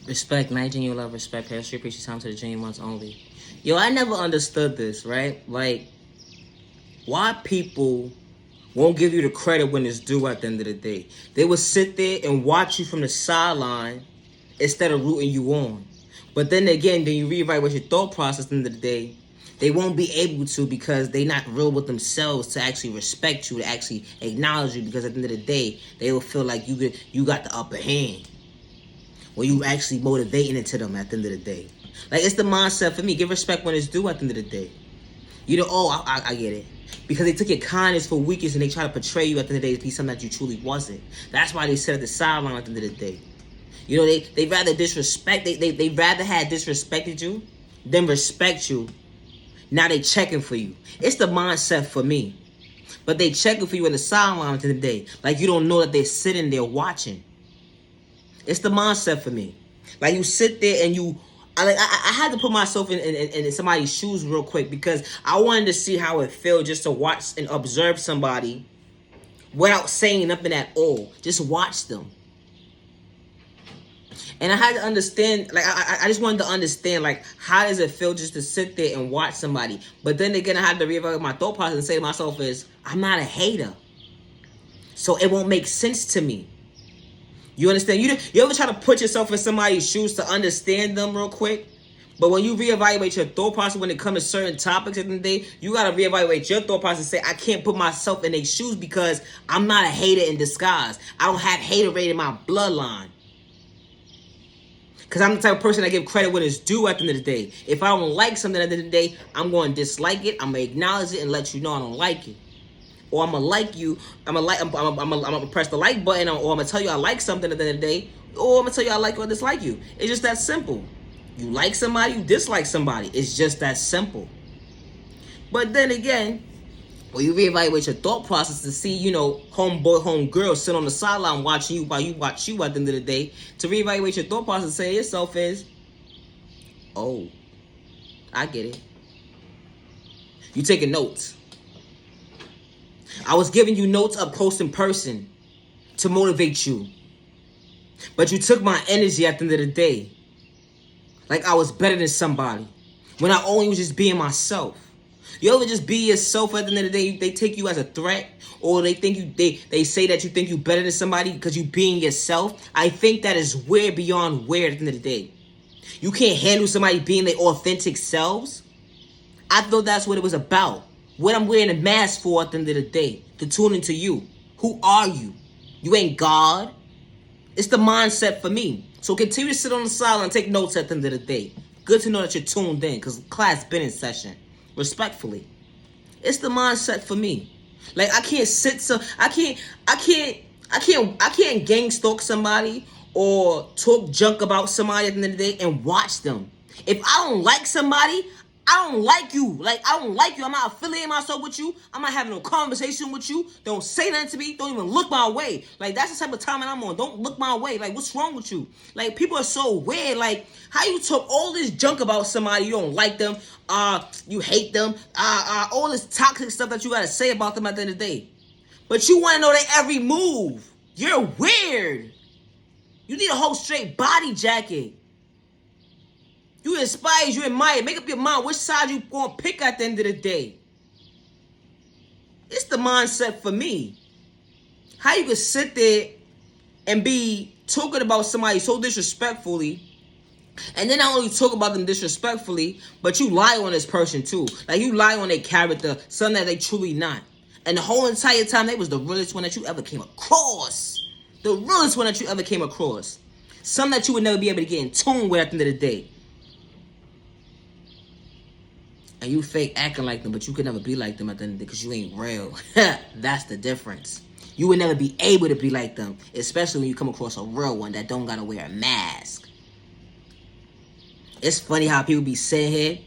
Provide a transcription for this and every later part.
Respect, night genuine love, respect, past appreciate time to the genuine ones only. Yo, I never understood this, right? Like, why people won't give you the credit when it's due at the end of the day. They will sit there and watch you from the sideline instead of rooting you on. But then again, then you reevaluate your thought process at the end of the day. They won't be able to because they're not real with themselves to actually respect you, to actually acknowledge you. Because at the end of the day, they will feel like you got the upper hand. When you actually motivating it to them at the end of the day. Like, it's the mindset for me. Give respect when it's due at the end of the day. You know, oh, I get it. Because they took your kindness for weakness and they try to portray you at the end of the day to be something that you truly wasn't. That's why they sit at the sideline at the end of the day. You know, they rather disrespect, they rather had disrespected you than respect you. Now they checking for you. It's the mindset for me. But they checking for you in the sideline at the end of the day. Like, you don't know that they're sitting there watching. It's the mindset for me. Like, you sit there and you... I had to put myself in somebody's shoes real quick because I wanted to see how it felt just to watch and observe somebody without saying nothing at all. Just watch them. And I had to understand, like, I just wanted to understand, like, how does it feel just to sit there and watch somebody? But then again, I had to reevaluate my thought process and say to myself is, I'm not a hater. So it won't make sense to me. You understand? You ever try to put yourself in somebody's shoes to understand them real quick? But when you reevaluate your thought process when it comes to certain topics at the end of the day, you got to reevaluate your thought process and say, I can't put myself in their shoes because I'm not a hater in disguise. I don't have haterade in my bloodline. Because I'm the type of person that give credit when it's due at the end of the day. If I don't like something at the end of the day, I'm going to dislike it. I'm going to acknowledge it and let you know I don't like it. Or I'm gonna like you. I'm gonna press the like button, or I'm gonna tell you I like something at the end of the day, or I'm gonna tell you I like or dislike you. It's just that simple. You like somebody, you dislike somebody. It's just that simple. But then again, when you reevaluate your thought process to see, you know, homeboy, homegirl sit on the sideline watching you while you watch you at the end of the day, to reevaluate your thought process and say to yourself is, oh, I get it. You taking notes. I was giving you notes up close in person to motivate you. But you took my energy at the end of the day. Like I was better than somebody. When I only was just being myself. You ever just be yourself at the end of the day? They take you as a threat. Or they think they say that you think you better than somebody because you being yourself. I think that is weird beyond weird at the end of the day. You can't handle somebody being their authentic selves. I thought that's what it was about. What I'm wearing a mask for at the end of the day. To tune into you. Who are you? You ain't God. It's the mindset for me. So continue to sit on the sideline and take notes at the end of the day. Good to know that you're tuned in because class been in session. Respectfully. It's the mindset for me. Like I can't gang stalk somebody or talk junk about somebody at the end of the day and watch them. If I don't like somebody, I don't like you. Like, I don't like you. I'm not affiliating myself with you. I'm not having no conversation with you. Don't say nothing to me. Don't even look my way. Like, that's the type of time that I'm on. Don't look my way. Like, what's wrong with you? Like, people are so weird. Like, how you talk all this junk about somebody, you don't like them, you hate them, all this toxic stuff that you gotta say about them at the end of the day. But you wanna know their every move. You're weird. You need a whole straight body jacket. You inspired, you admire. Make up your mind which side you gonna pick at the end of the day. It's the mindset for me. How you can sit there and be talking about somebody so disrespectfully, and then not only talk about them disrespectfully, but you lie on this person too. Like you lie on their character, something that they truly not. And the whole entire time, they was the realest one that you ever came across. The realest one that you ever came across. Something that you would never be able to get in tune with at the end of the day. And you fake acting like them, but you could never be like them at the end of the day because you ain't real. That's the difference. You would never be able to be like them, especially when you come across a real one that don't gotta wear a mask. It's funny how people be sitting here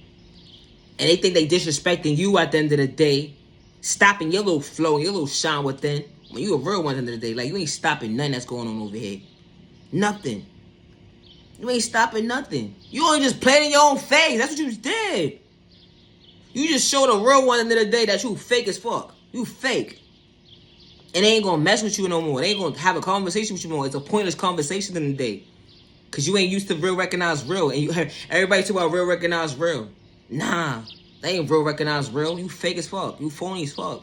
and they think they disrespecting you at the end of the day, stopping your little flow, your little shine within. When you a real one at the end of the day, like you ain't stopping nothing that's going on over here. Nothing. You ain't stopping nothing. You only just played in your own face. That's what you just did. You just showed a real one at the end of the day that you fake as fuck. You fake. And they ain't gonna mess with you no more. They ain't gonna have a conversation with you no more. It's a pointless conversation in the day. Because you ain't used to real recognize real. And everybody talk about real recognize real. Nah, they ain't real recognize real. You fake as fuck. You phony as fuck.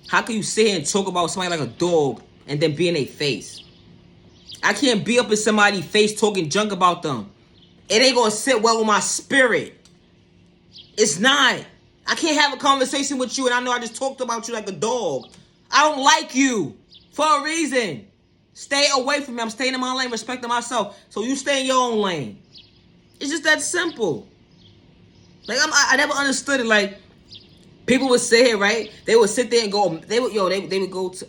How can you sit here and talk about somebody like a dog and then be in their face? I can't be up in somebody's face talking junk about them. It ain't gonna sit well with my spirit. It's not. I can't have a conversation with you and I know I just talked about you like a dog. I don't like you for a reason. Stay away from me. I'm staying in my lane, respecting myself. So you stay in your own lane. It's just that simple. Like I never understood it. Like people would sit here, right? They would sit there and go. They would go to.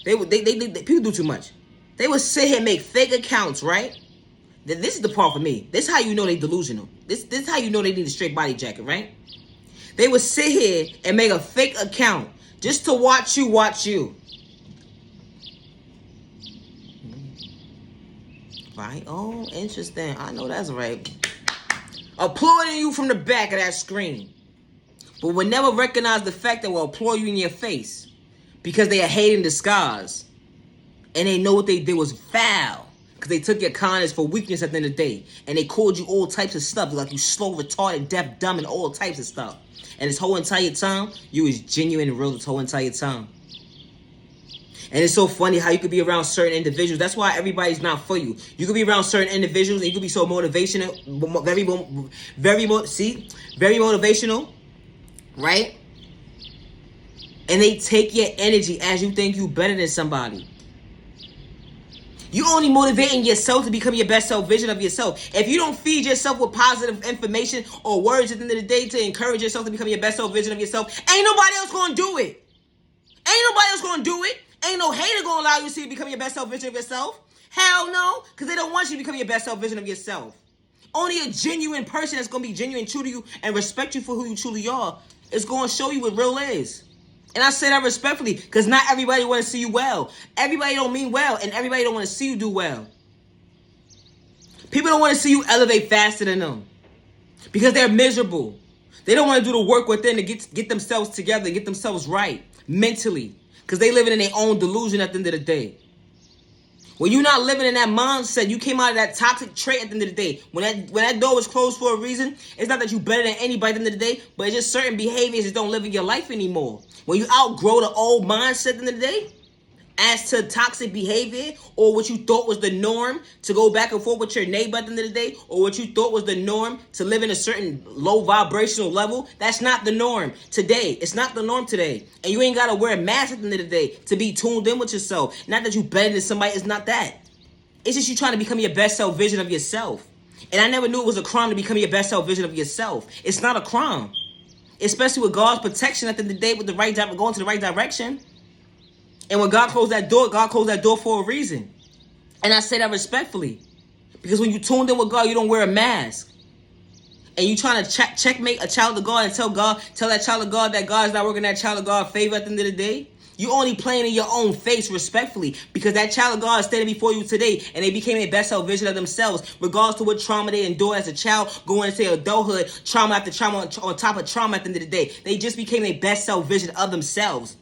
People do too much. They would sit here and make fake accounts, right? This is the part for me. This is how you know they delusional. This is how you know they need a straight body jacket, right? They would sit here and make a fake account just to watch you. Right? Oh, interesting. I know that's right. Applauding you from the back of that screen. But would never recognize the fact that will applaud you in your face. Because they are hating disguise. And they know what they did was foul. Because they took your kindness for weakness at the end of the day. And they called you all types of stuff. Like you slow, retarded, deaf, dumb, and all types of stuff. And this whole entire time, you was genuine and real this whole entire time. And it's so funny how you could be around certain individuals. That's why everybody's not for you. You could be around certain individuals and you could be so motivational, very motivational, right? And they take your energy as you think you better than somebody. You only motivating yourself to become your best self vision of yourself. If you don't feed yourself with positive information or words at the end of the day to encourage yourself to become your best self vision of yourself, ain't nobody else gonna do it. Ain't no hater gonna allow you to see you become your best self vision of yourself. Hell no, because they don't want you to become your best self vision of yourself. Only a genuine person that's gonna be genuine, true to you, and respect you for who you truly are is gonna show you what real is. And I say that respectfully, because not everybody want to see you well. Everybody don't mean well, and everybody don't want to see you do well. People don't want to see you elevate faster than them. Because they're miserable. They don't want to do the work within to get themselves together, get themselves right, mentally. Because they living in their own delusion at the end of the day. When you're not living in that mindset, you came out of that toxic trait at the end of the day. When that door was closed for a reason, it's not that you better than anybody at the end of the day, but it's just certain behaviors that don't live in your life anymore. When you outgrow the old mindset at the end of the day, as to toxic behavior or what you thought was the norm to go back and forth with your neighbor at the end of the day, or what you thought was the norm to live in a certain low vibrational level, that's not the norm today. It's not the norm today. And you ain't got to wear a mask at the end of the day to be tuned in with yourself. Not that you better than somebody. It's not that. It's just you trying to become your best self vision of yourself. And I never knew it was a crime to become your best self vision of yourself. It's not a crime. Especially with God's protection at the end of the day, with the right going to the right direction. And when God closed that door for a reason. And I say that respectfully. Because when you tuned in with God, you don't wear a mask. And you trying to checkmate a child of God and tell that child of God that God is not working that child of God favor at the end of the day. You only playing in your own face respectfully. Because that child of God is standing before you today. And they became a best self vision of themselves. Regardless to what trauma they endured as a child. Going into adulthood. Trauma after trauma on top of trauma at the end of the day. They just became a best self vision of themselves.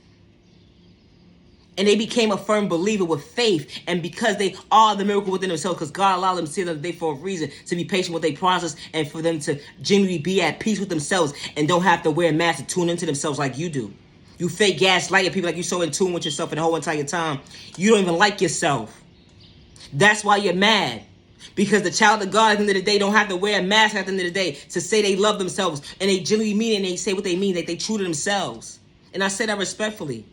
And they became a firm believer with faith. And because they are the miracle within themselves, because God allowed them to see that day for a reason, to be patient with their process, and for them to genuinely be at peace with themselves and don't have to wear a mask to tune into themselves like you do. You fake gaslighting people like you're so in tune with yourself and the whole entire time. You don't even like yourself. That's why you're mad. Because the child of God at the end of the day don't have to wear a mask at the end of the day to say they love themselves. And they genuinely mean it and they say what they mean, that they true to themselves. And I say that respectfully.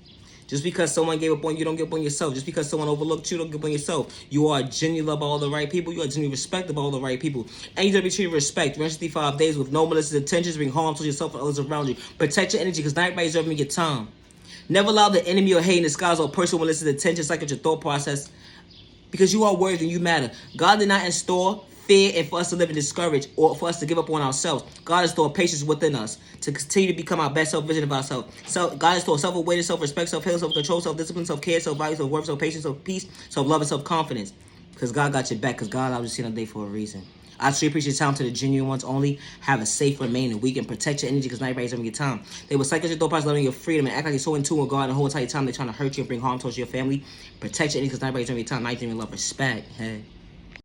Just because someone gave up on you, don't give up on yourself. Just because someone overlooked you, don't give up on yourself. You are genuinely loved by all the right people. You are genuinely respected by all the right people. And you deserve to be treated with respect. 365 days with no malicious intentions, bring harm to yourself and others around you. Protect your energy, because not everybody deserves your time. Never allow the enemy or hate in disguise or person with malicious intentions cycle your thought process. Because you are worthy and you matter. God did not install fear and for us to live in discouraged or for us to give up on ourselves. God has stored patience within us to continue to become our best self-vision of ourselves. So God has stored self-awareness, self-respect, self-healing, self-control, self-discipline, self-care, self-value, self-worth, self-patience, self-peace, self-love, and self-confidence. Because God got your back, because God allowed you to see another day for a reason. I truly appreciate your time to the genuine ones only. Have a safe remaining week and protect your energy, because not everybody's having your time. They will cycle your thought process, loving your freedom, and act like you're so in tune with God the whole entire time they're trying to hurt you and bring harm towards your family. Protect your energy, because not everybody's having your time. Not even love, respect. Hey.